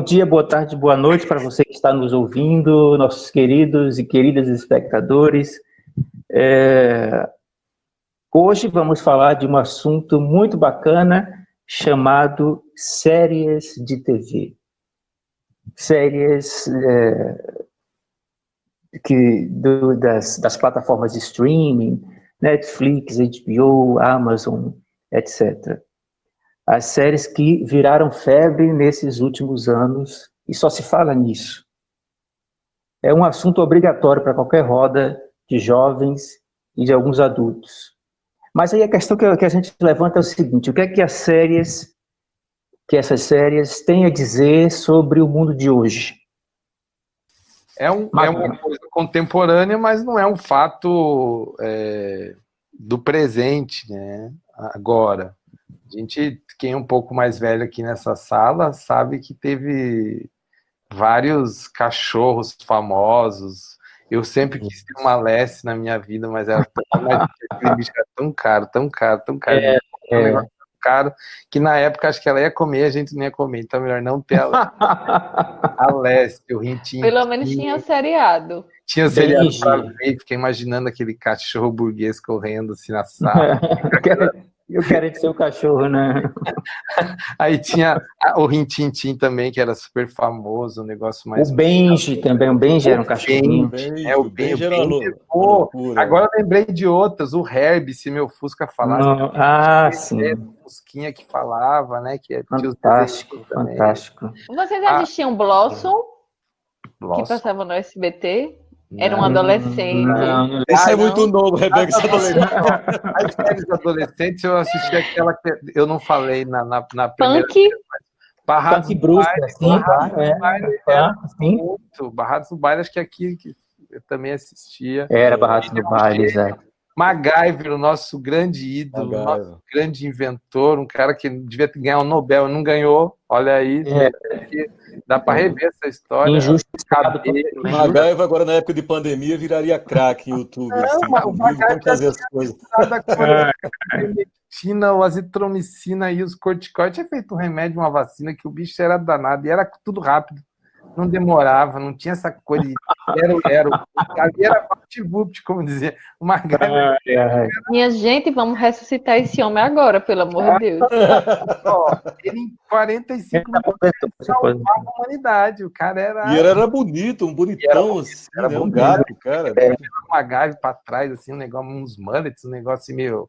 dia, boa tarde, boa noite para você que está nos ouvindo, nossos queridos e queridas espectadores. Hoje vamos falar de um assunto muito bacana chamado séries de TV. Séries das plataformas de streaming, Netflix, HBO, Amazon, etc. As séries que viraram febre nesses últimos anos e só se fala nisso. É um assunto obrigatório para qualquer roda de jovens e de alguns adultos. Mas aí a questão que a gente levanta é o seguinte: o que é que essas séries têm a dizer sobre o mundo de hoje? É uma coisa contemporânea, mas não é um fato do presente, né? Agora, quem é um pouco mais velho aqui nessa sala sabe que teve vários cachorros famosos. Eu sempre quis ter uma Lassie na minha vida, mas aquele bicho era tão caro, tão caro, tão caro. Um negócio tão caro que na época acho que ela ia comer, a gente não ia comer, então é melhor não ter a Lassie, o Rintinho. Pelo menos tinha seriado. Tinha seriado pra ver, fiquei imaginando aquele cachorro burguês correndo assim na sala. Eu quero ser o cachorro, né? Aí tinha o Rintintim também, que era super famoso, um negócio mais... O Benji também, o Benji era um cachorrinho. O Benji era loucura. Agora eu lembrei de outras, o Herbie, se meu Fusca falasse. Sim. O Fusquinha que falava, né? Que fantástico, fantástico. Vocês assistiam Blossom? Que passava no SBT? Era um adolescente. Esse é muito novo, Rebeca. As séries adolescentes, eu assisti aquela que eu não falei na primeira. Barrados no Baile. Barrados no Baile, acho que aqui eu também assistia. Era Barrados no Baile, exato. MacGyver, o nosso grande ídolo, nosso grande inventor, um cara que devia ganhar um Nobel e não ganhou. Olha aí, dá para rever essa história. Injustiçado. MacGyver agora na época de pandemia viraria craque em YouTube. Vamos fazer as coisas. O azitromicina e os corticoides. Tinha feito um remédio, uma vacina, que o bicho era danado e era tudo rápido. Não demorava, não tinha essa coisa de ali era VaptVupt, como dizia o MacGyver. Minha gente, vamos ressuscitar esse homem agora, pelo amor de Deus. Ele em 45 minutos salvava a humanidade. O cara era... E ele era bonito, um bonitão, assim, era um gato, cara. Um MacGyver pra trás, assim, um negócio, uns mullets, um negócio assim, meio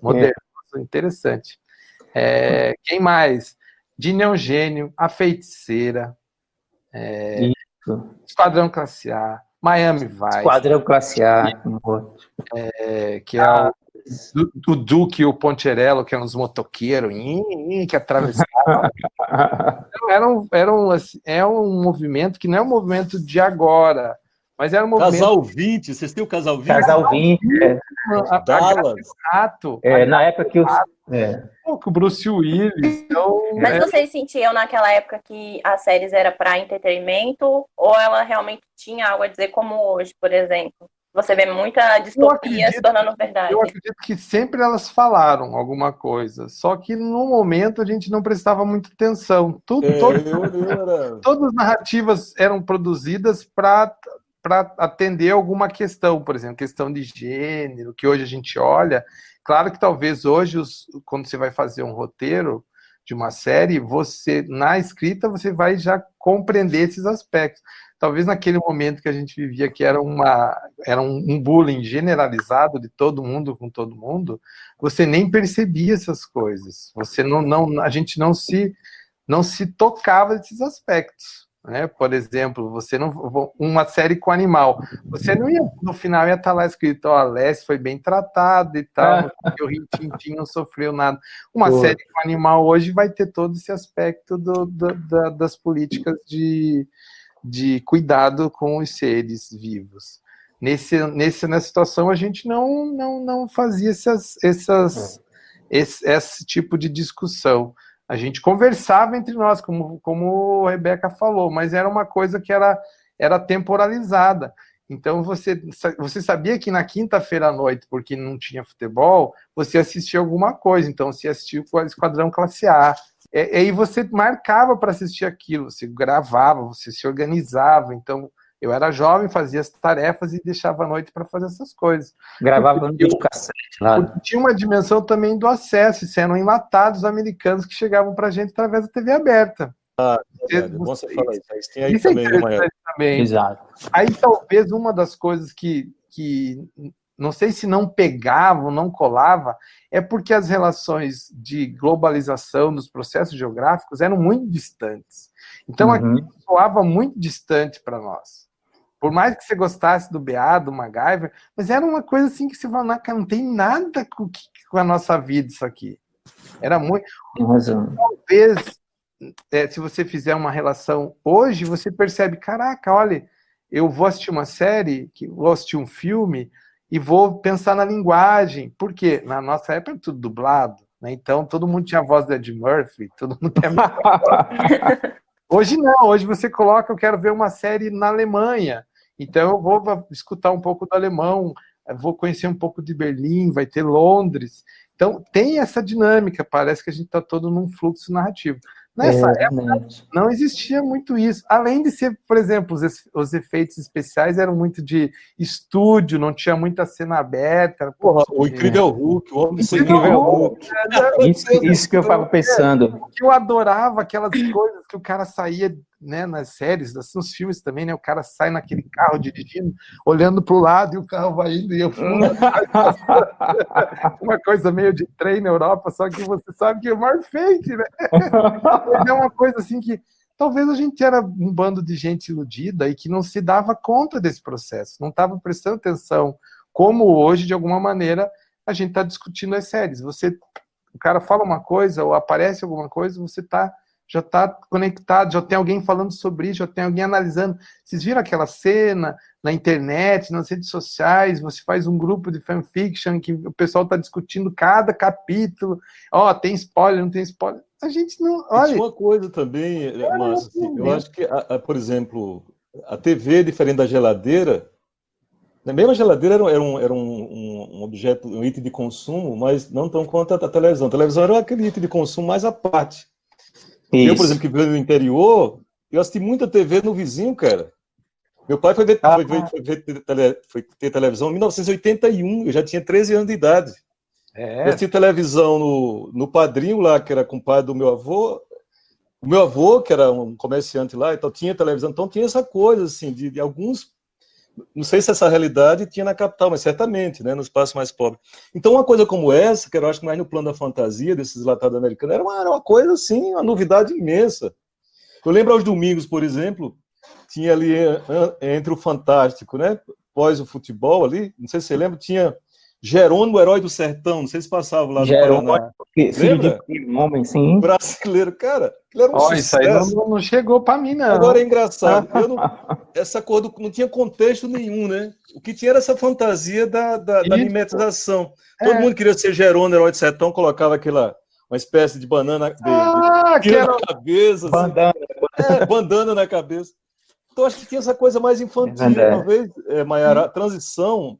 moderno, interessante. Quem mais? Dini Eugênio, A Feiticeira, Esquadrão Classe A, Miami Vice. Esquadrão Classe A. Que é o Duque e o Poncherello, que eram os motoqueiros, que atravessavam. É um movimento que não é um movimento de agora, mas era um movimento... Casal 20, vocês têm o Casal 20? Casal 20, Dallas. Na época que o Bruce Willis. Então, mas vocês sentiam naquela época que as séries eram para entretenimento ou ela realmente tinha algo a dizer, como hoje, por exemplo? Você vê muita distopia se tornando verdade. Eu acredito que sempre elas falaram alguma coisa, só que no momento a gente não prestava muita atenção. Todas as narrativas eram produzidas para atender alguma questão, por exemplo, questão de gênero, que hoje a gente olha. Claro que talvez hoje, quando você vai fazer um roteiro de uma série, na escrita, você vai já compreender esses aspectos. Talvez naquele momento que a gente vivia, que era um bullying generalizado de todo mundo com todo mundo, você nem percebia essas coisas. A gente não se tocava desses aspectos. Né? Por exemplo, uma série com animal, você não ia, no final ia estar lá escrito, a Lassie foi bem tratada e tal, o Rintintim não sofreu nada. Uma série com animal hoje vai ter todo esse aspecto das políticas de cuidado com os seres vivos. Nessa situação, a gente não fazia esse tipo de discussão. A gente conversava entre nós, como a Rebeca falou, mas era uma coisa que era temporalizada. Então, você sabia que na quinta-feira à noite, porque não tinha futebol, você assistia alguma coisa. Então, você assistia o Esquadrão Classe A, aí você marcava para assistir aquilo, você gravava, você se organizava. Então, eu era jovem, fazia as tarefas e deixava a noite para fazer essas coisas. Gravava no videocassete lá. Porque tinha uma dimensão também do acesso, isso eram enlatados americanos que chegavam para a gente através da TV aberta. É bom você falar isso. Isso tem aí Isso é também, interessante também. Exato. Aí talvez uma das coisas que não sei se não pegavam, não colava, é porque as relações de globalização dos processos geográficos eram muito distantes. Então aquilo soava muito distante para nós. Por mais que você gostasse do BA, do MacGyver, mas era uma coisa assim que você fala, não tem nada com a nossa vida isso aqui. Era muito... Tem razão. Talvez, se você fizer uma relação hoje, você percebe, caraca, olha, eu vou assistir uma série, vou assistir um filme, e vou pensar na linguagem. Por quê? Na nossa época era tudo dublado, né? Então todo mundo tinha a voz do Ed Murphy, todo mundo tem a mesma voz. Hoje não, hoje você coloca, eu quero ver uma série na Alemanha, então eu vou escutar um pouco do alemão, vou conhecer um pouco de Berlim, vai ter Londres. Então tem essa dinâmica, parece que a gente está todo num fluxo narrativo. Nessa época não existia muito isso. Além de ser, por exemplo, os efeitos especiais eram muito de estúdio, não tinha muita cena aberta. Porra, o Incrível Hulk, o homem do Incrível Hulk. Isso que eu estava pensando. Eu adorava aquelas coisas que o cara saía, né, nas séries, nos filmes também, né? O cara sai naquele carro dirigindo, olhando para o lado e o carro vai indo e eu fumo. Uma coisa meio de trem na Europa, só que você sabe que é mais fake, né? É uma coisa assim que talvez a gente era um bando de gente iludida e que não se dava conta desse processo, não estava prestando atenção, como hoje, de alguma maneira, a gente está discutindo as séries. O cara fala uma coisa ou aparece alguma coisa, você já está conectado, já tem alguém falando sobre isso, já tem alguém analisando. Vocês viram aquela cena na internet, nas redes sociais, você faz um grupo de fanfiction que o pessoal está discutindo cada capítulo, tem spoiler, não tem spoiler. A gente não... Olha, uma coisa também, Márcio, assim, eu acho que, por exemplo, a TV, diferente da geladeira, mesmo a geladeira era um objeto, um item de consumo, mas não tão quanto a televisão. A televisão era aquele item de consumo mais à parte. Isso. Eu, por exemplo, que vivo no interior, eu assisti muita TV no vizinho, cara. Meu pai foi ter televisão em 1981, eu já tinha 13 anos de idade. Eu assisti televisão no padrinho lá, que era compadre do meu avô. O meu avô, que era um comerciante lá, então tinha televisão. Então tinha essa coisa, assim, de alguns... Não sei se essa realidade tinha na capital, mas certamente, né, nos espaços mais pobres. Então, uma coisa como essa, que eu acho que mais no plano da fantasia desses latados americanos, era uma coisa, assim, uma novidade imensa. Eu lembro aos domingos, por exemplo, tinha ali, entre o Fantástico, né, pós o futebol ali, não sei se você lembra, tinha Jerônimo, o Herói do Sertão, não sei se passava lá no Paraná. Filho de homem, sim. Brasileiro, cara, aquilo era um sucesso. Isso aí não chegou para mim, não. Agora é engraçado, essa coisa não tinha contexto nenhum, né? O que tinha era essa fantasia da mimetização. Todo mundo queria ser Jerônimo, Herói do Sertão, colocava uma espécie de banana na cabeça. Bandana na cabeça. Então acho que tinha essa coisa mais infantil, talvez, Mayara, a transição...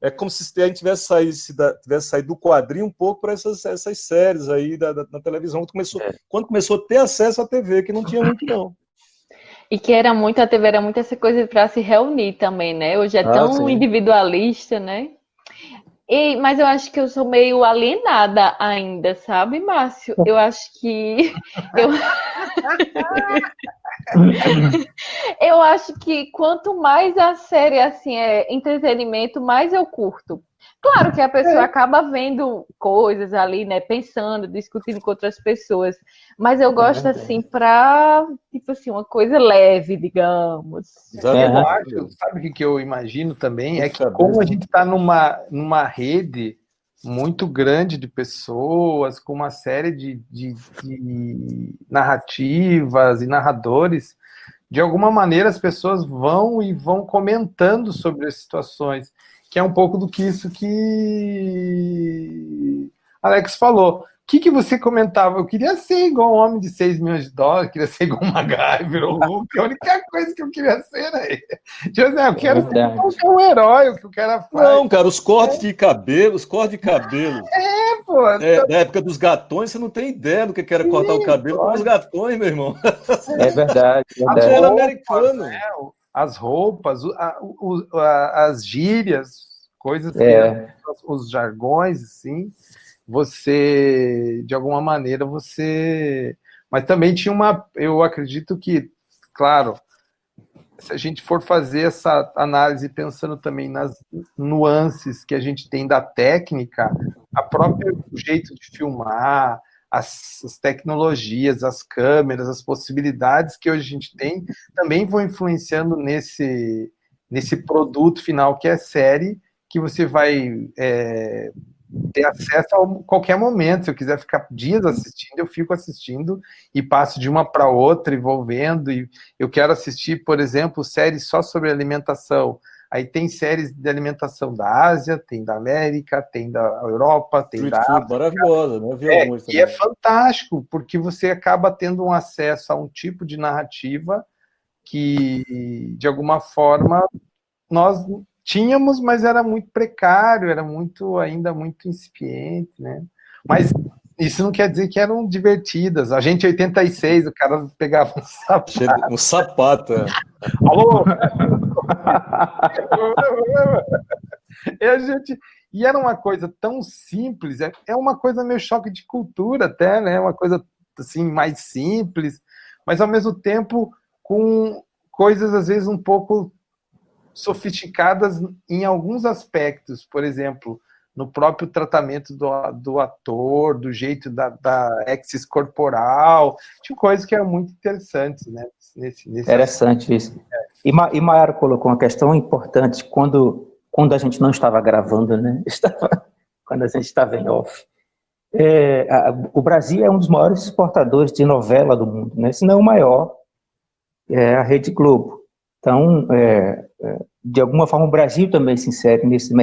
É como se a gente tivesse saído do quadrinho um pouco para essas séries aí na televisão, quando começou a ter acesso à TV, que não tinha muito, não. E que a TV era muito essa coisa para se reunir também, né? Hoje é tão individualista, né? Mas eu acho que eu sou meio alienada ainda, sabe, Márcio? Eu acho que... Eu acho que quanto mais a série assim é entretenimento, mais eu curto. Claro que a pessoa acaba vendo coisas ali, né, pensando, discutindo com outras pessoas, mas eu gosto assim para, tipo assim, uma coisa leve, digamos. Sabe o que eu imagino também? É que como a gente está numa rede muito grande de pessoas, com uma série de narrativas e narradores, de alguma maneira as pessoas vão comentando sobre as situações, que é um pouco do que isso que Alex falou. que você comentava? Eu queria ser igual um homem de 6 milhões de dólares, queria ser igual um MacGyver ou Hulk. A única coisa que eu queria ser era tipo assim, eu quero ser um herói, o que o cara faz. Não, cara, os cortes de cabelo, Pô. Da época dos gatões, você não tem ideia do que era cortar o cabelo com os gatões, meu irmão. É verdade. Era americano. Né? As roupas, as gírias, coisas os jargões, assim, você, de alguma maneira, Mas também tinha eu acredito que, claro, se a gente for fazer essa análise pensando também nas nuances que a gente tem da técnica, a própria jeito de filmar, as tecnologias, as câmeras, as possibilidades que hoje a gente tem, também vão influenciando nesse produto final que é série, que você vai ter acesso a qualquer momento. Se eu quiser ficar dias assistindo, eu fico assistindo e passo de uma para outra e vou vendo. E eu quero assistir, por exemplo, séries só sobre alimentação. Aí tem séries de alimentação da Ásia, tem da América, tem da Europa, tem Street da Food, maravilhosa, né? Eu vi algumas e é fantástico, porque você acaba tendo um acesso a um tipo de narrativa que, de alguma forma, nós tínhamos, mas era muito precário, era ainda muito incipiente, né? Mas isso não quer dizer que eram divertidas. A gente, em 86, o cara pegava um sapato. Um sapato, Alô? E era uma coisa tão simples, é uma coisa meio choque de cultura até, né? Uma coisa assim mais simples, mas ao mesmo tempo com coisas às vezes um pouco sofisticadas em alguns aspectos, por exemplo, no próprio tratamento do ator, do jeito da exis corporal, tinha coisas que eram muito interessantes, né? Interessante isso. E Maiara colocou uma questão importante quando a gente não estava gravando, né? Quando a gente estava em off. O Brasil é um dos maiores exportadores de novela do mundo, né? Se não o maior, é a Rede Globo. Então, de alguma forma, o Brasil também se insere nesse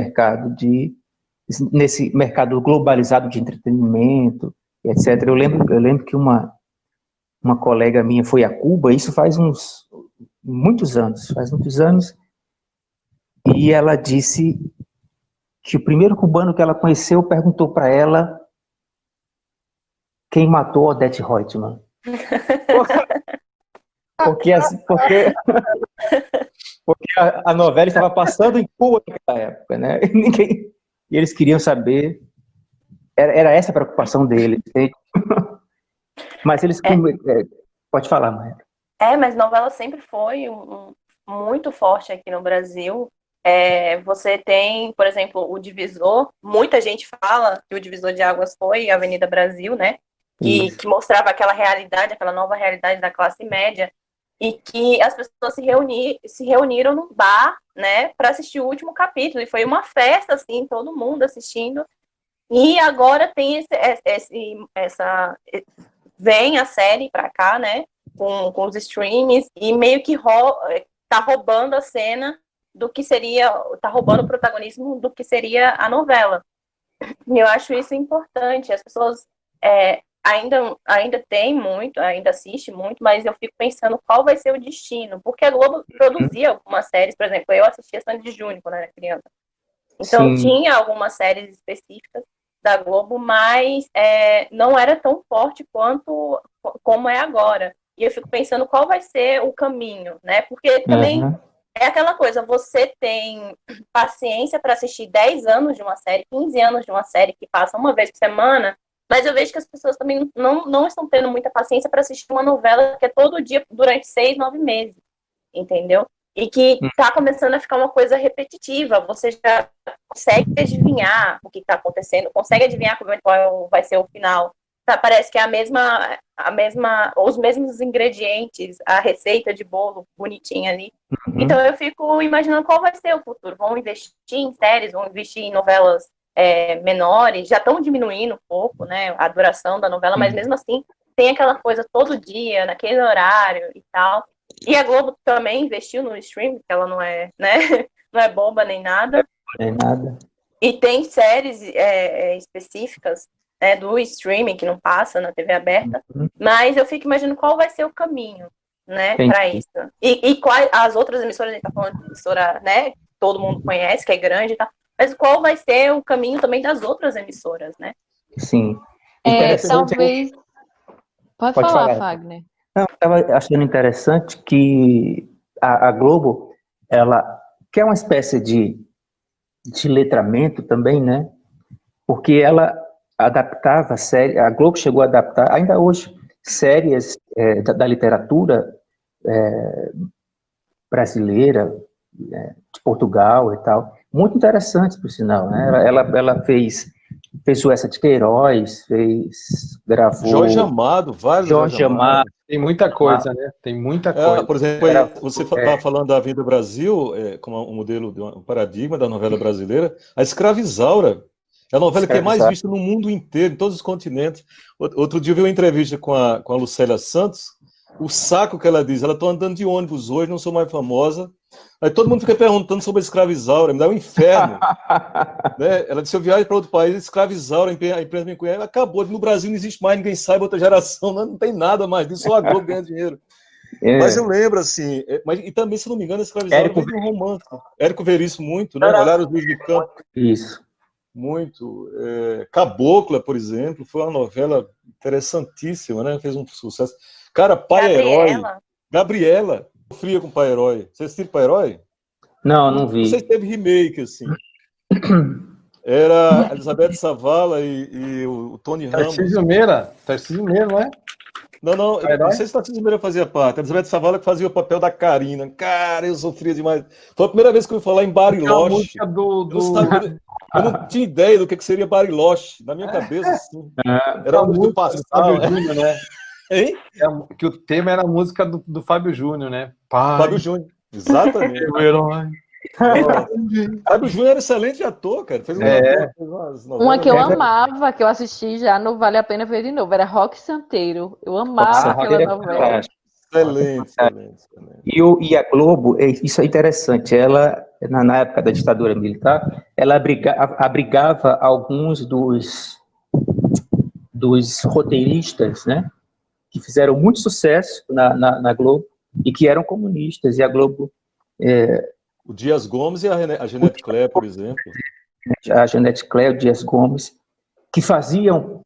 mercado globalizado de entretenimento, etc. Eu lembro que uma colega minha foi a Cuba, isso faz muitos anos, e ela disse que o primeiro cubano que ela conheceu perguntou para ela quem matou Odete Roitman. Porque a novela estava passando em Cuba naquela época, né? E eles queriam saber, era essa a preocupação deles. Mas eles... Pode falar, Maia. Mas novela sempre foi muito forte aqui no Brasil. Você tem, por exemplo, o Divisor. Muita gente fala que o Divisor de Águas foi a Avenida Brasil, né? Que mostrava aquela realidade, aquela nova realidade da classe média. E que as pessoas se reuniram num bar, né, para assistir o último capítulo. E foi uma festa, assim, todo mundo assistindo. E agora tem vem a série para cá, né, com os streams, e meio que tá roubando a cena do que seria, tá roubando o protagonismo do que seria a novela. E eu acho isso importante. As pessoas ainda tem muito, ainda assiste muito, mas eu fico pensando qual vai ser o destino, porque a Globo produzia algumas séries, por exemplo, eu assistia Sandy Júnior quando era criança, então tinha algumas séries específicas da Globo, mas não era tão forte como é agora, e eu fico pensando qual vai ser o caminho, né, porque também é aquela coisa, você tem paciência para assistir 10 anos de uma série, 15 anos de uma série que passa uma vez por semana, mas eu vejo que as pessoas também não estão tendo muita paciência para assistir uma novela que é todo dia durante 6, 9 meses, entendeu? E que está começando a ficar uma coisa repetitiva. Você já consegue adivinhar o que está acontecendo, consegue adivinhar qual vai ser o final. Tá, parece que é os mesmos ingredientes, a receita de bolo bonitinha ali. Então eu fico imaginando qual vai ser o futuro. Vão investir em séries, vão investir em novelas menores, já estão diminuindo um pouco, né, a duração da novela, mas mesmo assim tem aquela coisa todo dia, naquele horário e tal. E a Globo também investiu no stream, que ela não é, né, não é boba nem nada. Nem nada. E tem séries específicas né, do streaming, que não passa na TV aberta, mas eu fico imaginando qual vai ser o caminho, né, para isso. E quais as outras emissoras, a gente tá falando de emissora, né, todo mundo conhece, que é grande e tal, mas qual vai ser o caminho também das outras emissoras, né? Sim. Talvez... Pode falar, Fagner. Não, eu estava achando interessante que a Globo, ela quer uma espécie de letramento também, né? Porque ela adaptava séries, a Globo chegou a adaptar, ainda hoje, séries da literatura brasileira, de Portugal e tal, muito interessantes, por sinal, né? Ela fez o Essa de Queiroz, gravou... Jorge Amado, vários Jorge Amado. Tem muita coisa, né? Tem muita coisa. Por exemplo, você estava falando da Vida Brasil, como um modelo, um paradigma da novela brasileira. A Escravizaura é a novela que é mais vista no mundo inteiro, em todos os continentes. Outro dia eu vi uma entrevista com a Lucélia Santos, o saco que ela diz, ela está andando de ônibus hoje, não sou mais famosa. Aí todo mundo fica perguntando sobre a Escravizaura, me dá um inferno. Né? Ela disse, eu viajo para outro país, Escravizaura, a empresa me conhece, acabou, no Brasil não existe mais, ninguém sabe, outra geração, não tem nada mais disso, só a Globo ganha dinheiro. Mas eu lembro, assim, e também, se não me engano, a Escravizaura veio de um romance. Érico Veríssimo, muito, né? Olhar os Luz do Campo. Isso. Muito. Cabocla, por exemplo, foi uma novela interessantíssima, né? Fez um sucesso. Cara, Pai Herói. Gabriela. Sofria com Pai Herói. Você assistiu Pai Herói? Não vi. Não sei se teve remake, assim. Era a Elizabeth Savala e o Tony Ramos. Tarcísio Meira, não é? Não sei se Tarcísio Meira fazia parte. A Elizabeth Savala que fazia o papel da Karina. Cara, eu sofria demais. Foi a primeira vez que eu ouvi falar em Bariloche. Eu não tinha ideia do que seria Bariloche. Na minha cabeça, assim. Era a música do passado. Fábio Júnior, né? Hein? Que o tema era a música do Fábio Júnior, né? Fábio Júnior, exatamente. O herói. Fábio Júnior era excelente ator, cara. Fez uma que eu amava, que eu assisti já, não vale a pena ver de novo, era Rock Santeiro. Eu amava aquela novela. Excelente. E a Globo, isso é interessante, ela, na época da ditadura militar, ela abrigava alguns dos roteiristas, né, que fizeram muito sucesso na Globo e que eram comunistas, e a Globo... O Dias Gomes e a Jeanette Claire, por exemplo. A Jeanette Claire, o Dias Gomes, que faziam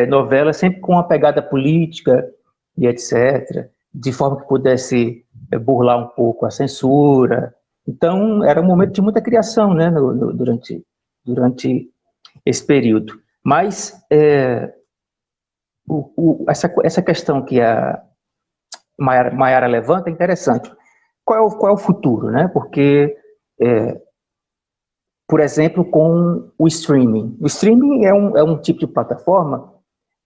novelas sempre com uma pegada política e etc., de forma que pudesse burlar um pouco a censura. Então, era um momento de muita criação, né, durante esse período. Mas essa questão que a Maiara levanta é interessante. Qual é o futuro, né? Porque, por exemplo, com o streaming. O streaming é um tipo de plataforma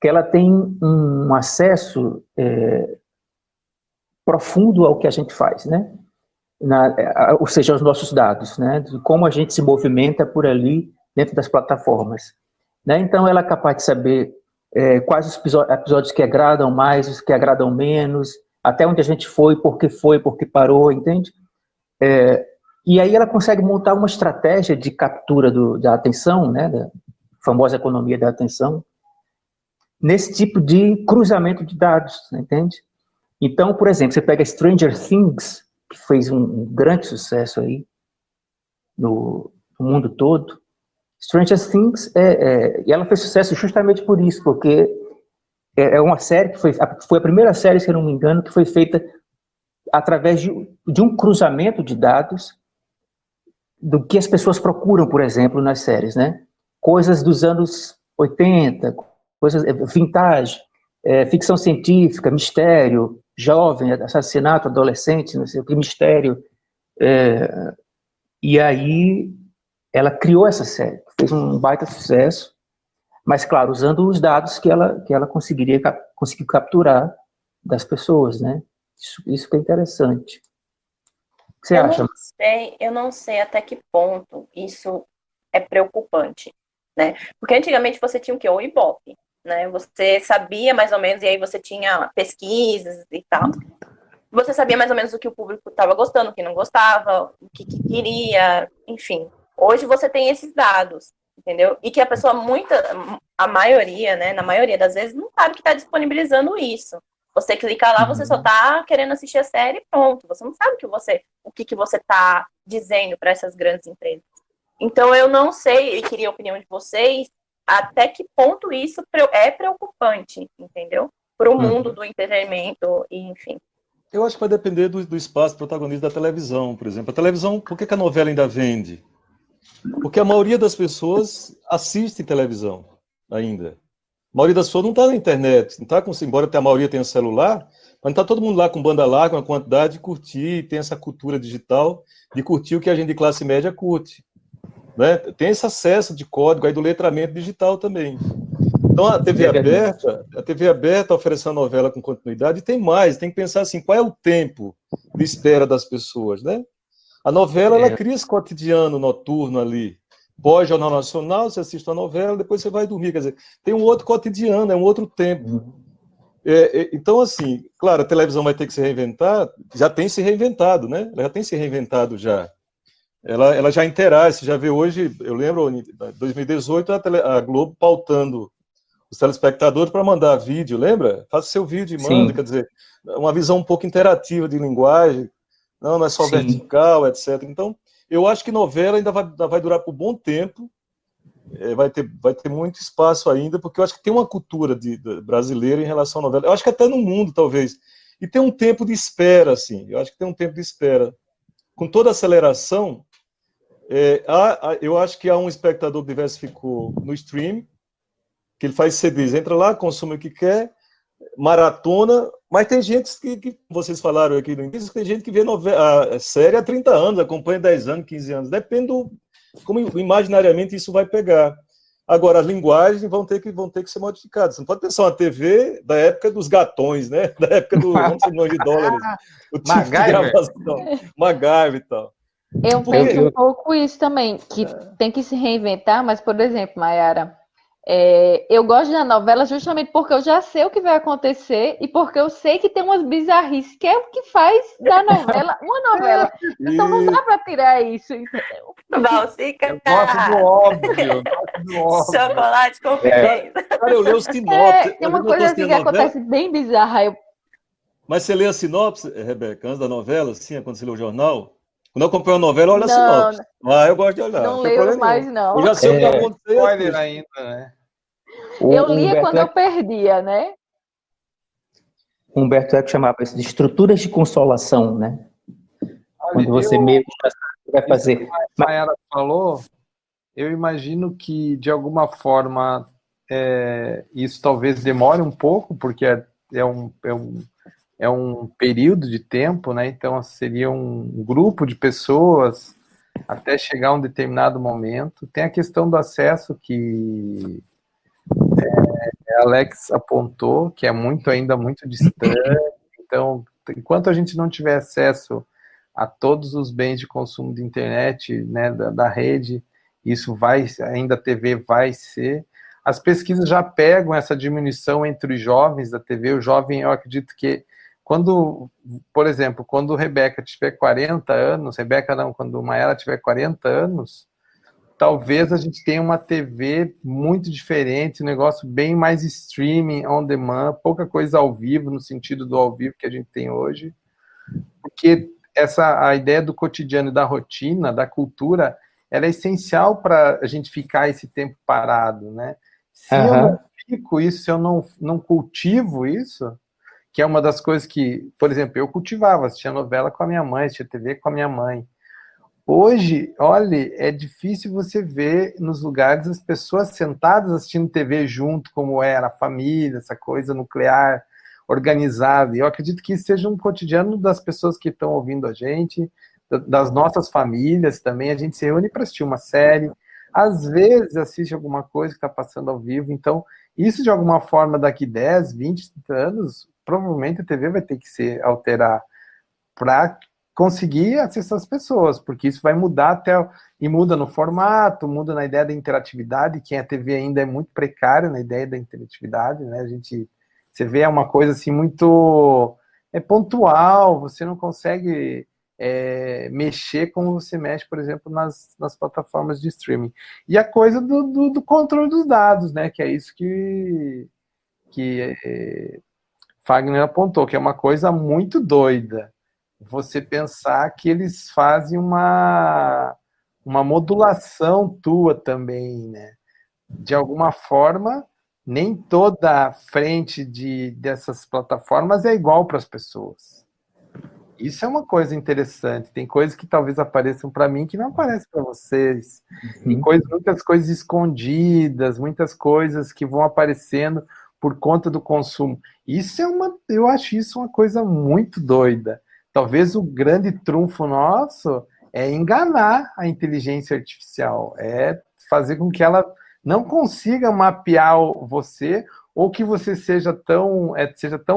que ela tem um acesso profundo ao que a gente faz, né? Ou seja, aos nossos dados, né? De como a gente se movimenta por ali dentro das plataformas. Né? Então, ela é capaz de saber quais os episódios que agradam mais, os que agradam menos, até onde a gente foi, por que parou, entende? E aí ela consegue montar uma estratégia de captura da atenção, né, da famosa economia da atenção, nesse tipo de cruzamento de dados, entende? Então, por exemplo, você pega Stranger Things, que fez um grande sucesso aí no mundo todo. Stranger Things, e ela fez sucesso justamente por isso, porque é uma série que foi a primeira série, se eu não me engano, que foi feita através de um cruzamento de dados do que as pessoas procuram, por exemplo, nas séries, né? Coisas dos anos 80, coisas vintage, ficção científica, mistério, jovem, assassinato, adolescente, não sei o que, mistério. E aí ela criou essa série, fez um baita sucesso, mas, claro, usando os dados que ela conseguiu capturar das pessoas, né? Isso que é interessante. O que você acha? Eu não sei até que ponto isso é preocupante, né? Porque antigamente você tinha o quê? O Ibope, né? Você sabia mais ou menos, e aí você tinha pesquisas e tal. Você sabia mais ou menos o que o público estava gostando, o que não gostava, o que queria, enfim. Hoje você tem esses dados, entendeu? E que a pessoa, a maioria, né, na maioria das vezes, não sabe que está disponibilizando isso. Você clica lá, você só está querendo assistir a série e pronto. Você não sabe o que você está dizendo para essas grandes empresas. Então, eu não sei, e queria a opinião de vocês, até que ponto isso é preocupante, entendeu? Para o mundo do entretenimento, e enfim. Eu acho que vai depender do espaço protagonista da televisão, por exemplo. A televisão, por que a novela ainda vende? Porque a maioria das pessoas assiste televisão ainda. A maioria das pessoas não está na internet, não tá embora a maioria tenha celular, mas não está todo mundo lá com banda larga, uma quantidade de curtir, tem essa cultura digital de curtir o que a gente de classe média curte. Né? Tem esse acesso de código aí do letramento digital também. Então a TV aberta oferecendo novela com continuidade, e tem mais, tem que pensar assim, qual é o tempo de espera das pessoas, né? A novela, ela cria esse cotidiano noturno ali. Pós-Jornal Nacional, você assiste a novela, depois você vai dormir. Quer dizer, tem um outro cotidiano, é um outro tempo. Então, assim, claro, a televisão vai ter que se reinventar, já tem se reinventado, né? Ela já tem se reinventado já. Ela já interage, você já vê hoje, eu lembro, em 2018, a Globo pautando os telespectadores para mandar vídeo, lembra? Faça seu vídeo e manda, quer dizer, uma visão um pouco interativa de linguagem, não é só vertical, etc. Então, eu acho que novela ainda vai durar por um bom tempo, vai ter muito espaço ainda, porque eu acho que tem uma cultura brasileira em relação à novela, eu acho que até no mundo, talvez, e tem um tempo de espera, assim, eu acho que tem um tempo de espera. Com toda a aceleração, eu acho que há um espectador que diversificou no stream, que ele faz CDs, entra lá, consome o que quer, maratona, mas tem gente que vocês falaram aqui no início, tem gente que vê a série há 30 anos, acompanha 10 anos, 15 anos, depende como imaginariamente isso vai pegar. Agora, as linguagens vão ter que ser modificadas. Você não pode pensar uma TV da época dos gatões, né? Da época do 11 milhões de dólares. O tipo de gravação, MacGyver e tal. Eu penso um pouco isso também, que tem que se reinventar, mas, por exemplo, Mayara, eu gosto da novela justamente porque eu já sei o que vai acontecer e porque eu sei que tem umas bizarrices, que é o que faz da novela uma novela. Então não dá para tirar isso, entendeu? Valsica, eu gosto do óbvio. Chocolate com Cara, eu leio o sinopse. Tem uma coisa assim que acontece bem bizarra. Mas você lê a sinopse, Rebeca, antes da novela, assim, quando você lê o jornal? Quando eu acompanho a novela, olha a sinopse. Eu gosto de olhar. Não leio mais, não. Eu já sei o que aconteceu. Spoiler ainda, né? Eu lia quando eu perdia, né? Humberto Eco chamava isso de estruturas de consolação, né? Olha, quando você meio que vai fazer. Isso que a Mayara falou, eu imagino que, de alguma forma, isso talvez demore um pouco, porque é um período de tempo, né? Então, seria um grupo de pessoas até chegar a um determinado momento. Tem a questão do acesso que Alex apontou, que é ainda muito distante. Então, enquanto a gente não tiver acesso a todos os bens de consumo de internet, né, da rede, isso ainda a TV vai ser. As pesquisas já pegam essa diminuição entre os jovens da TV. O jovem, eu acredito que por exemplo, quando Rebeca tiver 40 anos, quando Mayara tiver 40 anos, talvez a gente tenha uma TV muito diferente, um negócio bem mais streaming, on demand, pouca coisa ao vivo, no sentido do ao vivo que a gente tem hoje, porque a ideia do cotidiano e da rotina, da cultura, ela é essencial para a gente ficar esse tempo parado, né? Se eu não fico isso, se eu não cultivo isso, que é uma das coisas que, por exemplo, eu cultivava, assistia novela com a minha mãe, assistia TV com a minha mãe. Hoje, olha, é difícil você ver nos lugares as pessoas sentadas assistindo TV junto, como era a família, essa coisa nuclear, organizada. E eu acredito que isso seja um cotidiano das pessoas que estão ouvindo a gente, das nossas famílias também. A gente se reúne para assistir uma série, às vezes assiste alguma coisa que está passando ao vivo. Então, isso de alguma forma, daqui 10, 20, 30 anos, provavelmente a TV vai ter que se alterar para conseguir acessar as pessoas, porque isso vai mudar e muda no formato, muda na ideia da interatividade, que a TV ainda é muito precária na ideia da interatividade, né? Você vê uma coisa assim muito pontual, você não consegue mexer como você mexe, por exemplo, nas plataformas de streaming. E a coisa do controle dos dados, né? Que é isso que Fagner apontou, que é uma coisa muito doida. Você pensar que eles fazem uma modulação tua também, né? De alguma forma, nem toda a frente dessas plataformas é igual para as pessoas. Isso é uma coisa interessante. Tem coisas que talvez apareçam para mim que não aparecem para vocês. Tem muitas coisas escondidas, muitas coisas que vão aparecendo por conta do consumo. Eu acho isso uma coisa muito doida. Talvez o grande trunfo nosso é enganar a inteligência artificial, é fazer com que ela não consiga mapear você, ou que você seja tão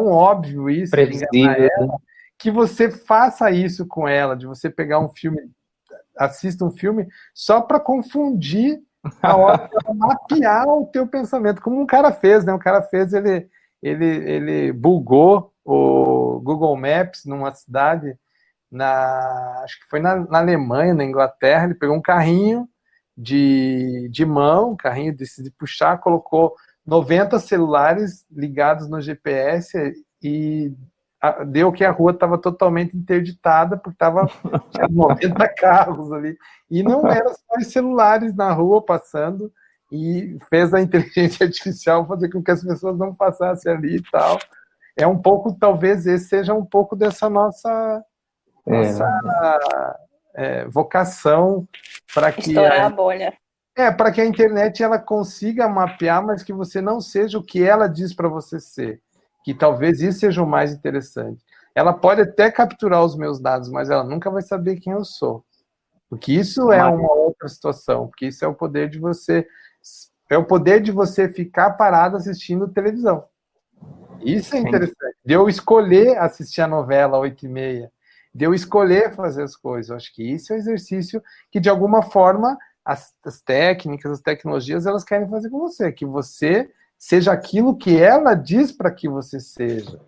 óbvio isso, de enganar ela, que você faça isso com ela, de você pegar um filme, assista um filme só para confundir a hora de mapear o teu pensamento, como um cara fez, né? Um cara fez, ele bugou o Google Maps numa cidade, acho que foi na Alemanha, na Inglaterra. Ele pegou um carrinho de mão, um carrinho de puxar, colocou 90 celulares ligados no GPS e deu que a rua estava totalmente interditada, porque tinha 90 carros ali, e não eram só os celulares na rua passando, e fez a inteligência artificial fazer com que as pessoas não passassem ali e tal. É um pouco, talvez esse seja um pouco dessa nossa vocação para que estourar a bolha. Para que a internet ela consiga mapear, mas que você não seja o que ela diz para você ser. Que talvez isso seja o mais interessante. Ela pode até capturar os meus dados, mas ela nunca vai saber quem eu sou. Porque isso é uma outra situação, porque isso é o poder de você ficar parado assistindo televisão. Isso é interessante. De eu escolher assistir a novela 8h30, de eu escolher fazer as coisas. Eu acho que isso é um exercício que, de alguma forma, as técnicas, as tecnologias, elas querem fazer com você, que você seja aquilo que ela diz para que você seja.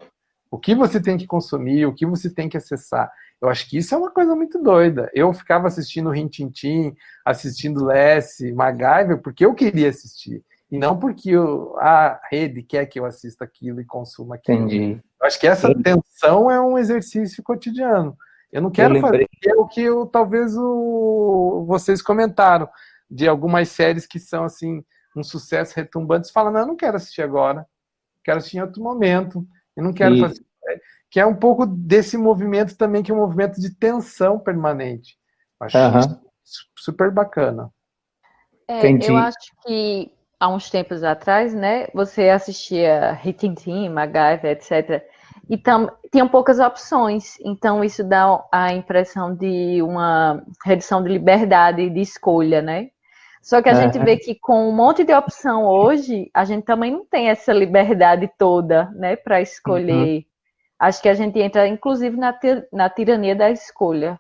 O que você tem que consumir, o que você tem que acessar. Eu acho que isso é uma coisa muito doida. Eu ficava assistindo Rin Tin Tin, assistindo Lassie, MacGyver, porque eu queria assistir. E não porque a rede quer que eu assista aquilo e consuma aquilo. Entendi. Eu acho que essa tensão é um exercício cotidiano. Eu não quero fazer o que talvez vocês comentaram, de algumas séries que são assim um sucesso retumbante. Você fala, não, eu não quero assistir agora, quero assistir em outro momento, eu não quero fazer. Que é um pouco desse movimento também, que é um movimento de tensão permanente. Acho isso super bacana. Eu acho que há uns tempos atrás, né, você assistia Rin Tin Tin, MacGyver, etc., e tinham poucas opções, então isso dá a impressão de uma redução de liberdade de escolha, né? Só que a gente vê que com um monte de opção hoje, a gente também não tem essa liberdade toda, né, para escolher. Acho que a gente entra, inclusive, na tirania da escolha.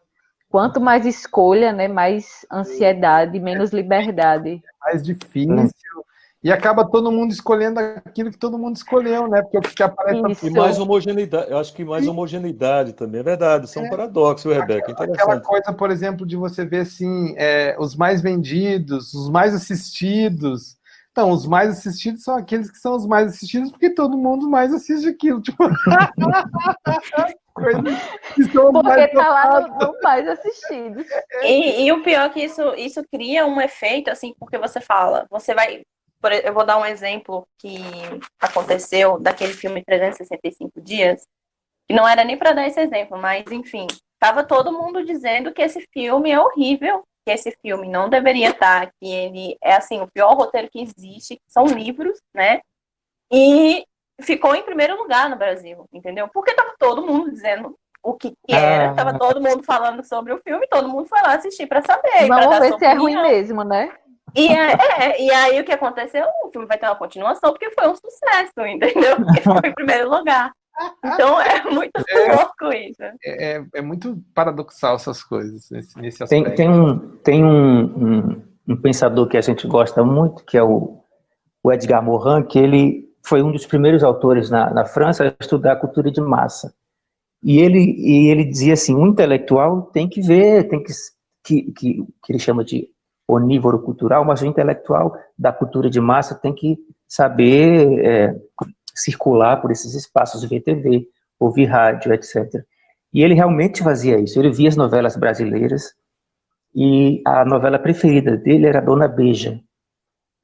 Quanto mais escolha, né, mais ansiedade, menos liberdade. Mais difícil. E acaba todo mundo escolhendo aquilo que todo mundo escolheu, né? Porque o que aparece... E mais homogeneidade. Eu acho que mais homogeneidade também, é verdade. Isso é um paradoxo, Rebeca. Interessante. Aquela coisa, por exemplo, de você ver assim, os mais vendidos, os mais assistidos. Então, os mais assistidos são aqueles que são os mais assistidos porque todo mundo mais assiste aquilo. Tipo... Porque tá lá no mais assistidos. E o pior é que isso cria um efeito, assim, porque você fala, você vai... Eu vou dar um exemplo que aconteceu daquele filme 365 Dias, que não era nem para dar esse exemplo, mas, enfim, estava todo mundo dizendo que esse filme é horrível, que esse filme não deveria estar, que ele é, assim, o pior roteiro que existe, que são livros, né? E ficou em primeiro lugar no Brasil, entendeu? Porque estava todo mundo dizendo o que era, estava todo mundo falando sobre o filme, todo mundo foi lá assistir para saber. Vamos ver se é ruim mesmo, né? E aí o que aconteceu? O filme vai ter uma continuação porque foi um sucesso, entendeu? Porque ficou em primeiro lugar. Então é muito louco isso. É muito paradoxal essas coisas nesse aspecto. Tem um pensador que a gente gosta muito, que é o Edgar Morin, que ele foi um dos primeiros autores na França a estudar a cultura de massa. E ele dizia assim, um intelectual tem que ver, que ele chama de onívoro cultural, mas o intelectual da cultura de massa tem que saber circular por esses espaços, ver TV, ouvir rádio, etc. E ele realmente fazia isso, ele via as novelas brasileiras, e a novela preferida dele era Dona Beija.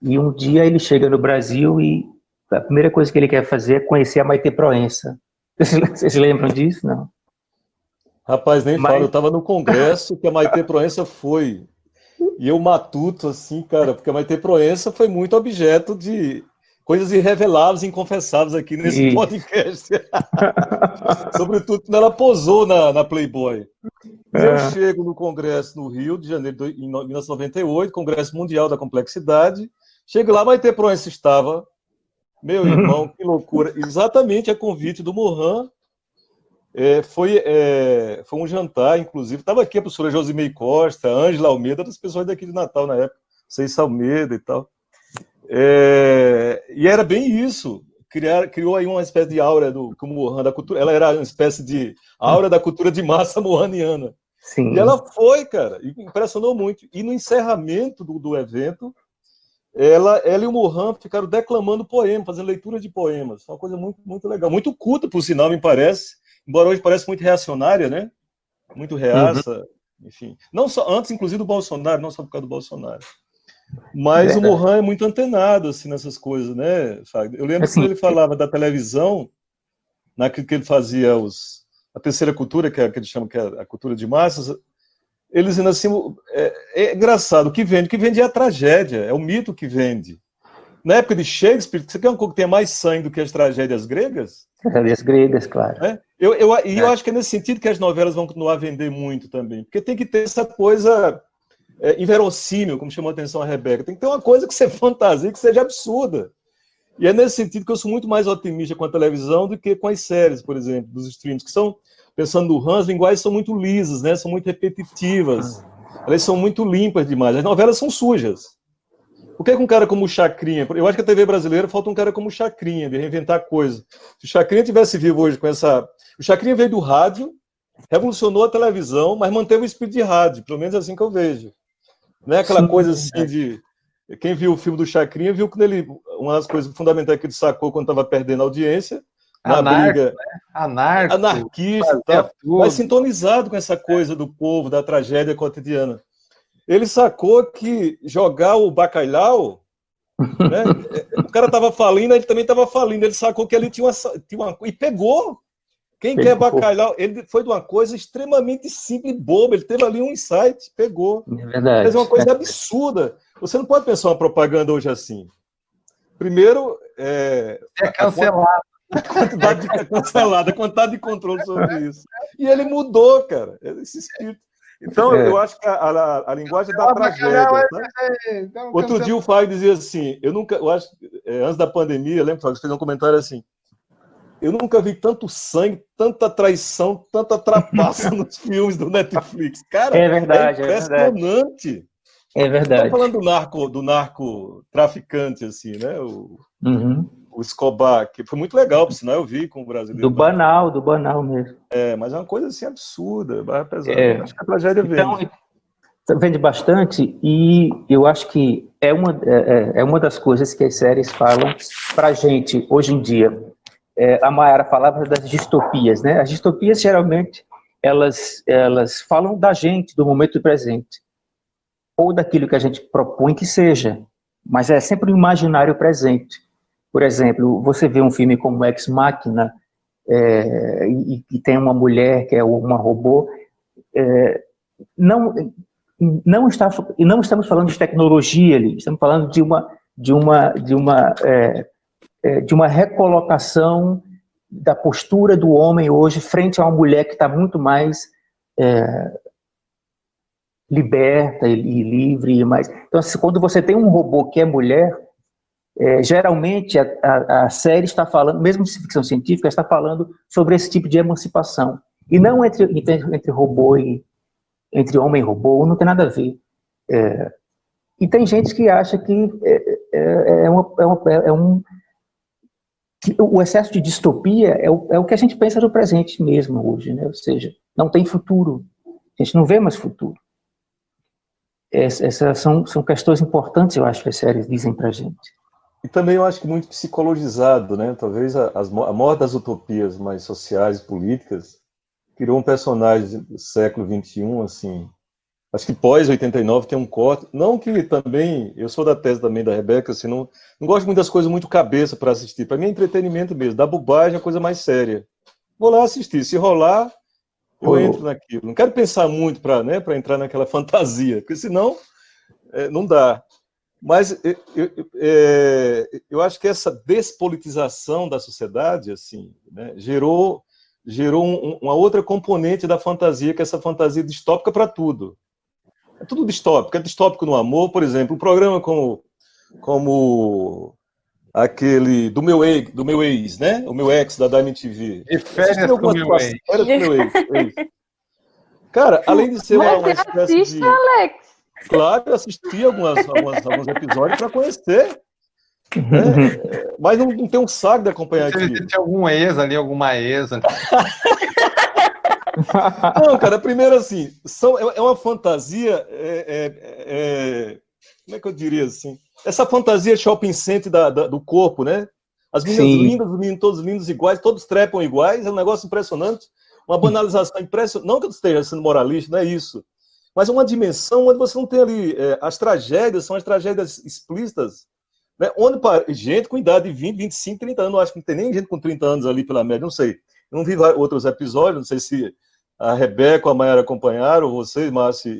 E um dia ele chega no Brasil e a primeira coisa que ele quer fazer é conhecer a Maitê Proença. Vocês lembram disso? Não. Rapaz, nem falo, eu estava no congresso que a Maitê Proença foi. E eu matuto, assim, cara, porque a Maitê Proença foi muito objeto de coisas irreveláveis, inconfessáveis aqui nesse podcast. Sobretudo quando ela posou na Playboy. E eu chego no congresso no Rio de Janeiro, em 1998, Congresso Mundial da Complexidade. Chego lá, Maitê Proença estava. Meu irmão, que loucura. Exatamente a convite do Mohan. Foi um jantar, inclusive. Estava aqui a professora Josimei Costa, a Ângela Almeida, das pessoas daqui de Natal na época, Seis Almeida e tal. E era bem isso. Criou aí uma espécie de aura do Mohan, da cultura. Ela era uma espécie de aura da cultura de massa mohaniana. Sim. E ela foi, cara, e impressionou muito. E no encerramento do evento, ela e o Mohan ficaram declamando poemas, fazendo leitura de poemas. Foi uma coisa muito, muito legal. Muito culta, por sinal, me parece. Embora hoje pareça muito reacionária, né? Muito reaça, enfim. Não só, antes, inclusive, do Bolsonaro, não só por causa do Bolsonaro. Mas o Mohan é muito antenado, assim, nessas coisas, né, Fagner? Eu lembro quando ele falava da televisão, naquilo que ele fazia a terceira cultura, que ele chama que é a cultura de massas, ele dizendo assim, é engraçado, o que vende é a tragédia, é o mito que vende. Na época de Shakespeare, você quer uma coisa que tenha mais sangue do que as tragédias gregas? Tragédias gregas, claro. Eu acho que é nesse sentido que as novelas vão continuar a vender muito também, porque tem que ter essa coisa inverossímil, como chamou a atenção a Rebeca, tem que ter uma coisa que seja fantasia, que seja absurda. E é nesse sentido que eu sou muito mais otimista com a televisão do que com as séries, por exemplo, dos streams, que são, pensando no Hans, as linguagens são muito lisas, né? São muito repetitivas, elas são muito limpas demais. As novelas são sujas. Por que um cara como o Chacrinha? Eu acho que a TV brasileira falta um cara como o Chacrinha, de reinventar coisa. Se o Chacrinha tivesse vivo hoje com essa... O Chacrinha veio do rádio, revolucionou a televisão, mas manteve o espírito de rádio, pelo menos assim que eu vejo. Não é aquela coisa assim de... Quem viu o filme do Chacrinha viu que ele, uma das coisas fundamentais que ele sacou quando estava perdendo a audiência, na briga, né? anarquista e tal, mas sintonizado com essa coisa do povo, da tragédia cotidiana. Ele sacou que jogar o bacalhau, né, o cara estava falindo, ele também estava falindo, ele sacou que ali tinha uma e pegou. Quem quer bacalhau, ele foi de uma coisa extremamente simples e boba, ele teve ali um insight, pegou. É verdade. Mas é uma coisa absurda. Você não pode pensar uma propaganda hoje assim. Primeiro, cancelado. A quantidade de cancelada, a quantidade de controle sobre isso. E ele mudou, cara, esse espírito. Então, eu acho que a linguagem da tragédia. Tá? Outro dia o Fábio dizia assim, eu acho, antes da pandemia, lembra que você fez um comentário assim, eu nunca vi tanto sangue, tanta traição, tanta trapaça nos filmes do Netflix. Cara, é verdade, impressionante. É verdade. Estou falando do narco traficante, assim, né? O Escobar, que foi muito legal, por sinal eu vi com o brasileiro. Do banal mesmo. Mas é uma coisa assim absurda, pesada. Acho que a tragédia vende. Então, vende bastante, e eu acho que é uma das coisas que as séries falam pra gente hoje em dia. A Mayara falava das distopias, né? As distopias, geralmente, elas falam da gente, do momento presente, ou daquilo que a gente propõe que seja, mas é sempre um imaginário presente. Por exemplo, você vê um filme como Ex Machina, e tem uma mulher que é uma robô, não estamos falando de tecnologia ali, estamos falando de uma recolocação da postura do homem hoje frente a uma mulher que está muito mais liberta e livre. Então, assim, quando você tem um robô que é mulher, geralmente a série está falando, mesmo de ficção científica, está falando sobre esse tipo de emancipação. E não entre robô e entre homem e robô, não tem nada a ver. E tem gente que acha que o excesso de distopia é o que a gente pensa do presente mesmo hoje, né? Ou seja, não tem futuro. A gente não vê mais futuro. Essas são questões importantes, eu acho, que as séries dizem pra gente. E também eu acho que muito psicologizado, né? Talvez a morte das utopias mais sociais e políticas criou um personagem do século XXI, assim. Acho que pós-89 tem um corte. Não que também, eu sou da tese também da Rebeca, assim, não gosto muito das coisas muito cabeça para assistir. Para mim é entretenimento mesmo, da bobagem é a coisa mais séria. Vou lá assistir, se rolar, eu entro naquilo. Não quero pensar muito para entrar naquela fantasia, porque senão não dá. Mas eu acho que essa despolitização da sociedade, assim, né, gerou uma outra componente da fantasia, que é essa fantasia distópica para tudo. É tudo distópico. É distópico no amor, por exemplo. Um programa como aquele do meu ex, né? O meu ex da MTV. E Férias com o meu ex. Férias com o meu ex. Cara, além de ser uma espécie assiste, de... Alex. Claro, eu assisti alguns episódios para conhecer. Né? Mas não tem um saco de acompanhar aqui. Se tem algum ex ali, alguma ex. Não, cara, primeiro assim, é uma fantasia, como é que eu diria assim? Essa fantasia shopping center do corpo, né? As meninas lindas, os meninos todos lindos iguais, todos trepam iguais, é um negócio impressionante, uma banalização impressionante. Não que eu esteja sendo moralista, não é isso. Mas é uma dimensão onde você não tem ali, as tragédias são as tragédias explícitas, né? Onde gente com idade de 20, 25, 30 anos, acho que não tem nem gente com 30 anos ali pela média, não sei. Eu não vi outros episódios, não sei se a Rebeca ou a Mayara acompanharam, ou vocês, Márcio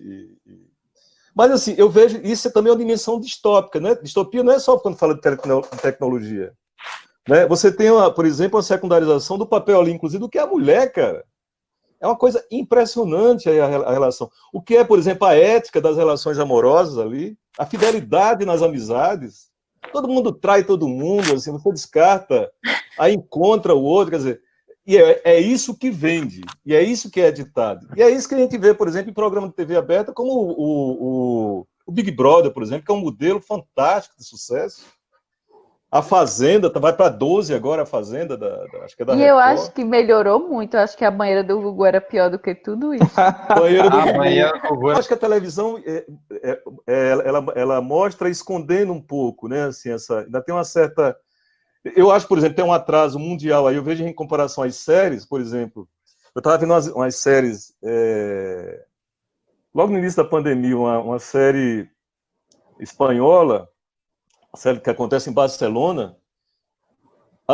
Mas, assim, eu vejo isso também é uma dimensão distópica, né? Distopia não é só quando fala de tecnologia. Né? Você tem, por exemplo, uma secundarização do papel ali, inclusive, do que é a mulher, cara. É uma coisa impressionante aí a relação. O que é, por exemplo, a ética das relações amorosas ali, a fidelidade nas amizades. Todo mundo trai todo mundo, assim, você descarta, aí encontra o outro, quer dizer, e é isso que vende, e é isso que é ditado. E é isso que a gente vê, por exemplo, em programa de TV aberta, como o Big Brother, por exemplo, que é um modelo fantástico de sucesso. A Fazenda, vai para 12 agora, a Fazenda, acho que é da Record. E eu acho que melhorou muito. Eu acho que a banheira do Gugu era pior do que tudo isso. Banheira do Gugu. Eu acho que a televisão, ela mostra escondendo um pouco, né? Assim, ainda tem uma certa... Eu acho, por exemplo, tem um atraso mundial aí. Eu vejo em comparação às séries, por exemplo. Eu estava vendo umas séries... logo no início da pandemia, uma série espanhola, a série que acontece em Barcelona,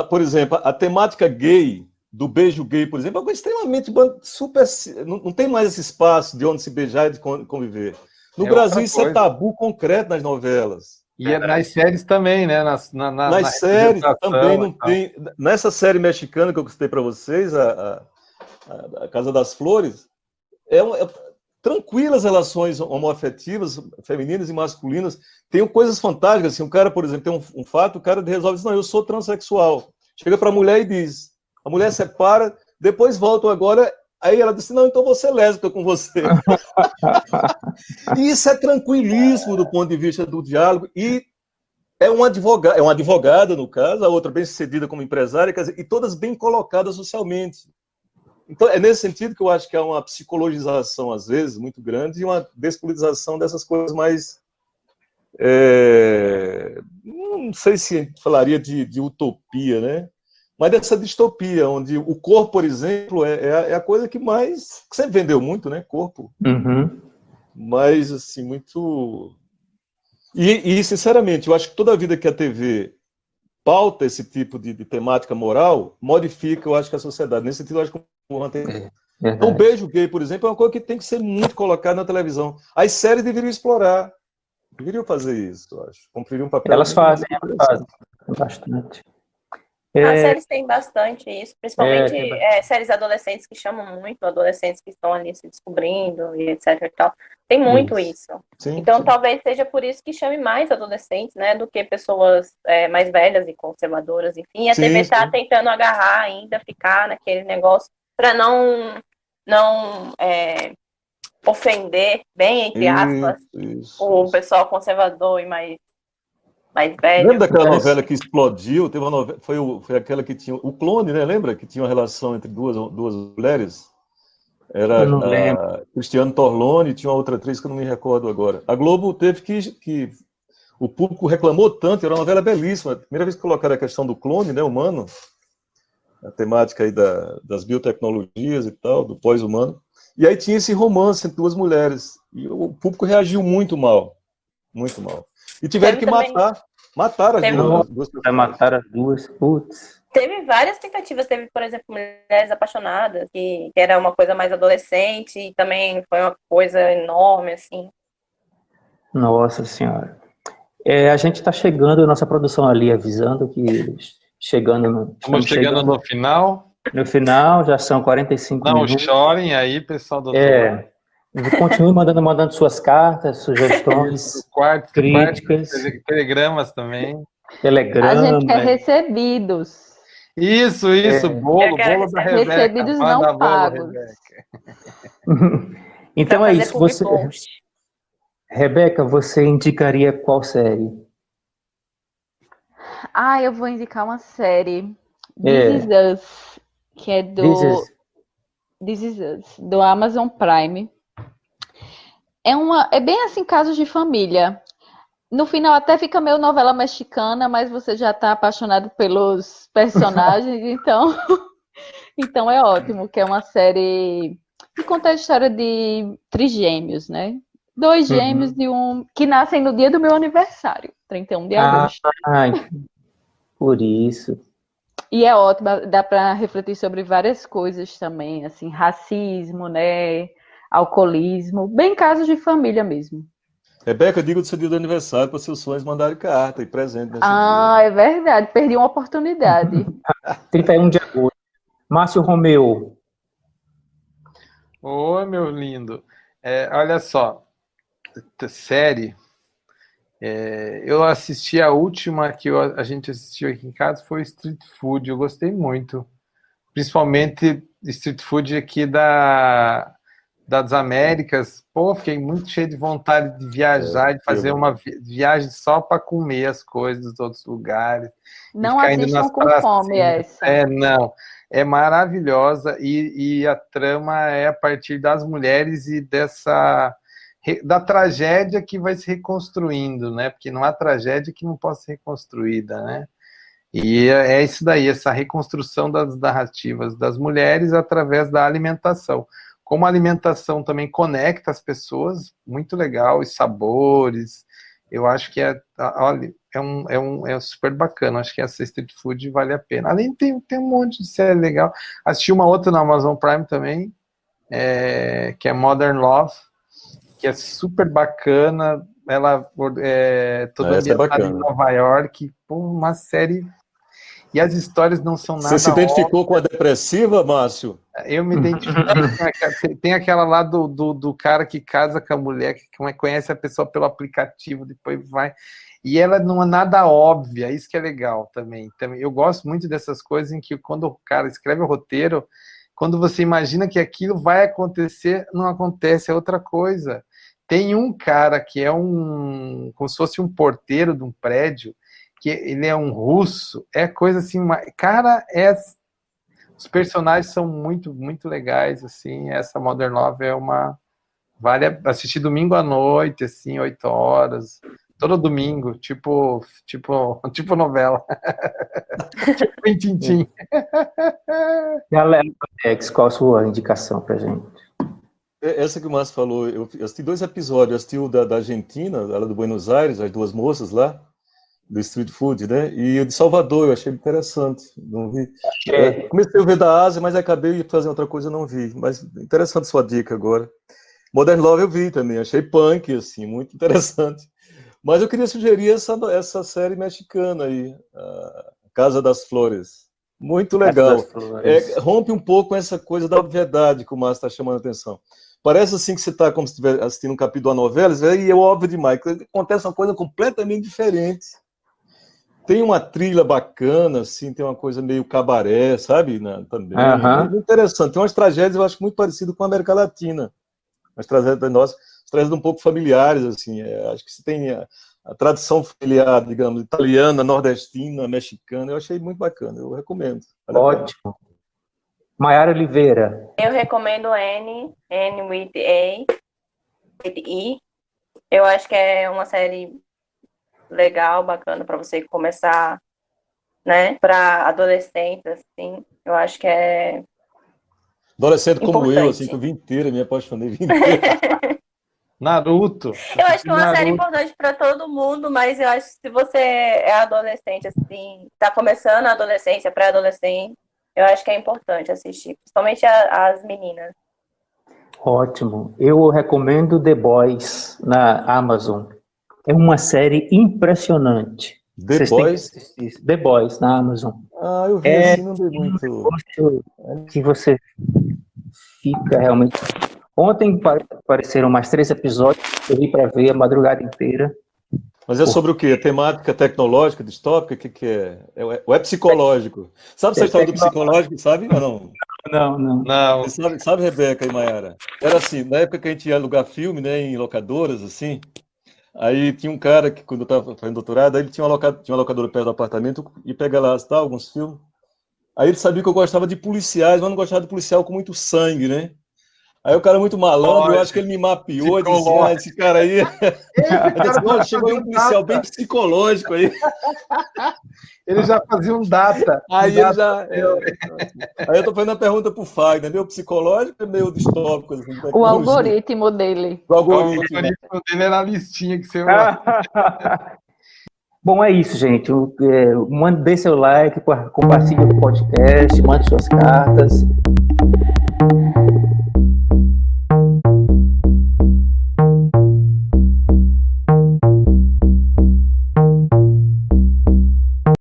por exemplo, a temática gay, do beijo gay, por exemplo, é algo extremamente super... Não tem mais esse espaço de onde se beijar e de conviver. No Brasil, isso é tabu concreto nas novelas. E nas séries também, né? Nas séries também não tem... Nessa série mexicana que eu citei para vocês, a Casa das Flores, tranquilas relações homoafetivas, femininas e masculinas. Tem coisas fantásticas, assim, o cara, por exemplo, tem um fato, o cara resolve dizer, não, eu sou transexual. Chega para a mulher e diz, a mulher separa, depois voltam agora, aí ela diz, não, então vou ser lésbica com você. E isso é tranquilíssimo do ponto de vista do diálogo, e é uma advogada, no caso, a outra bem-sucedida como empresária, quer dizer, e todas bem colocadas socialmente. Então, é nesse sentido que eu acho que há uma psicologização, às vezes, muito grande, e uma despolitização dessas coisas mais... não sei se falaria de utopia, né? Mas dessa distopia, onde o corpo, por exemplo, é a coisa que sempre vendeu muito, né? Corpo. Uhum. Mas, assim, muito... E, sinceramente, eu acho que toda a vida que a TV pauta esse tipo de temática moral, modifica, eu acho, que a sociedade. Nesse sentido, eu acho que então, o beijo gay, por exemplo, é uma coisa que tem que ser muito colocada na televisão. As séries deveriam explorar. Deveriam fazer isso, eu acho. Cumprir um papel. Elas fazem bastante. As séries têm bastante isso, principalmente séries adolescentes que chamam muito, adolescentes que estão ali se descobrindo e etc e tal. Tem muito isso. Sim, então, sim. Talvez seja por isso que chame mais adolescentes, né, do que pessoas mais velhas e conservadoras, enfim. E a TV está tentando agarrar ainda, ficar naquele negócio para não ofender, bem, entre aspas, o pessoal conservador e mais velho. Lembra daquela novela que explodiu? Teve uma novela, foi aquela que tinha o Clone, né? Lembra que tinha uma relação entre duas mulheres? Era Eu não lembro. a Cristiane Torlone, tinha uma outra atriz que eu não me recordo agora. A Globo teve que o público reclamou tanto, era uma novela belíssima. A primeira vez que colocaram a questão do clone, né, humano, a temática aí das biotecnologias e tal, do pós-humano. E aí tinha esse romance entre duas mulheres. E o público reagiu muito mal. Muito mal. E tiveram que matar as duas Vai pessoas. matar as duas, putz. Teve várias tentativas, teve, por exemplo, Mulheres Apaixonadas, que era uma coisa mais adolescente, e também foi uma coisa enorme, assim. Nossa Senhora. A gente está chegando, nossa produção ali avisando que Estamos chegando no final. No final, já são 45 Não minutos. chorem aí, pessoal do outro lado. Continue mandando suas cartas, sugestões, críticas. Telegramas também. Telegrama. A gente quer recebidos. Isso, bolo da Rebeca. Recebidos não pagos. Então é isso. Rebeca, você indicaria qual série? Eu vou indicar uma série. This Is Us, que é This Is Us, do Amazon Prime. É bem assim, casos de família. No final até fica meio novela mexicana, mas você já está apaixonado pelos personagens, então é ótimo, que é uma série que conta a história de trigêmeos, né? 2 gêmeos que nascem no dia do meu aniversário, 31 de agosto. Por isso. E é ótimo, dá para refletir sobre várias coisas também, assim, racismo, né? Alcoolismo, bem casos de família mesmo. Rebeca, diga do seu dia do aniversário para seus sonhos mandarem carta e presente nesse dia. É verdade, perdi uma oportunidade. 31 de agosto. Márcio Romeu. Oi, meu lindo. Olha só, série. Eu assisti a última que a gente assistiu aqui em casa, foi Street Food. Eu gostei muito. Principalmente Street Food aqui das Américas. Pô, fiquei muito cheio de vontade de viajar, de fazer uma viagem só para comer as coisas dos outros lugares. Não assistam com fome essa. Não. É maravilhosa e a trama é a partir das mulheres e da tragédia que vai se reconstruindo, né? Porque não há tragédia que não possa ser reconstruída, né? E é isso daí, essa reconstrução das narrativas das mulheres através da alimentação. Como a alimentação também conecta as pessoas, muito legal, os sabores, eu acho que olha, é super bacana, acho que essa Street Food vale a pena. Além tem um monte de série legal. Assisti uma outra na Amazon Prime também, que é Modern Love, que é super bacana, ela toda ambientada em Nova York, uma série. E as histórias não são nada. Você se identificou com a depressiva, Márcio? Eu me identifiquei. Tem aquela lá do cara que casa com a mulher, que conhece a pessoa pelo aplicativo, depois vai. E ela não é nada óbvia, isso que é legal também. Eu gosto muito dessas coisas em que quando o cara escreve o roteiro, quando você imagina que aquilo vai acontecer, não acontece, é outra coisa. Tem um cara que é como se fosse um porteiro de um prédio, que ele é um russo, coisa assim, cara, os personagens são muito, muito legais, assim, essa Modern Love vale assistir domingo à noite, assim, 8 horas, todo domingo, tipo novela. Tipo Tintim. Galera, qual a sua indicação pra gente? Essa que o Márcio falou, eu assisti 2 episódios, eu assisti o da Argentina, ela do Buenos Aires, as 2 moças lá, do Street Food, né? E o de Salvador, eu achei interessante. Não vi. Comecei a ver da Ásia, mas acabei de fazer outra coisa, não vi. Mas interessante sua dica agora. Modern Love eu vi também, achei punk, assim, muito interessante. Mas eu queria sugerir essa série mexicana aí, a Casa das Flores. Muito legal. Rompe um pouco essa coisa da obviedade que o Márcio está chamando a atenção. Parece assim que você está como se estivesse assistindo um capítulo de uma novela, e é óbvio demais. Acontece uma coisa completamente diferente. Tem uma trilha bacana, assim, tem uma coisa meio cabaré, sabe? Também. Muito interessante. Tem umas tragédias, eu acho, muito parecidas com a América Latina. Umas tragédias nossas, tragédias um pouco familiares, assim. Acho que você tem a tradição familiar, digamos, italiana, nordestina, mexicana, eu achei muito bacana, eu recomendo. Ótimo. Maiara Oliveira. Eu recomendo Anne with E. Eu acho que é uma série legal, bacana para você começar, né? Para adolescentes, assim. Eu acho que é adolescente como importante. eu, assim, que eu vi inteira, me apaixonei vi inteira. Naruto. Eu acho que é uma série importante para todo mundo, mas eu acho que se você é adolescente, assim, tá começando a adolescência, pré-adolescente, eu acho que é importante assistir, principalmente as meninas. Ótimo. Eu recomendo The Boys na Amazon. É uma série impressionante. The Boys? The Boys na Amazon. Ah, eu vi assim, não dei muito. Que você fica realmente. Ontem apareceram mais 3 episódios, eu vi para ver a madrugada inteira. Mas é sobre o quê? Temática tecnológica, distópica? O que é? É psicológico. Sabe essa história do psicológico, sabe? Ou não? Não. Você sabe, Rebeca e Mayara? Era assim, na época que a gente ia alugar filme, né, em locadoras, assim, aí tinha um cara que, quando eu estava fazendo doutorado, aí ele tinha uma locadora perto do apartamento e pega lá, tá, alguns filmes. Aí ele sabia que eu gostava de policiais, mas não gostava de policial com muito sangue, né? Aí o cara muito malandro, eu acho que ele me mapeou e disse assim, esse cara aí... chegou aí um policial bem psicológico aí. Ele já fazia um data. Aí ele já... Aí eu tô fazendo a pergunta pro Fagner, meio psicológico ou meio distópico? Assim, o algoritmo dele. O algoritmo dele era a listinha que você... Bom, é isso, gente. Dê seu like, compartilhe o podcast, mande suas cartas.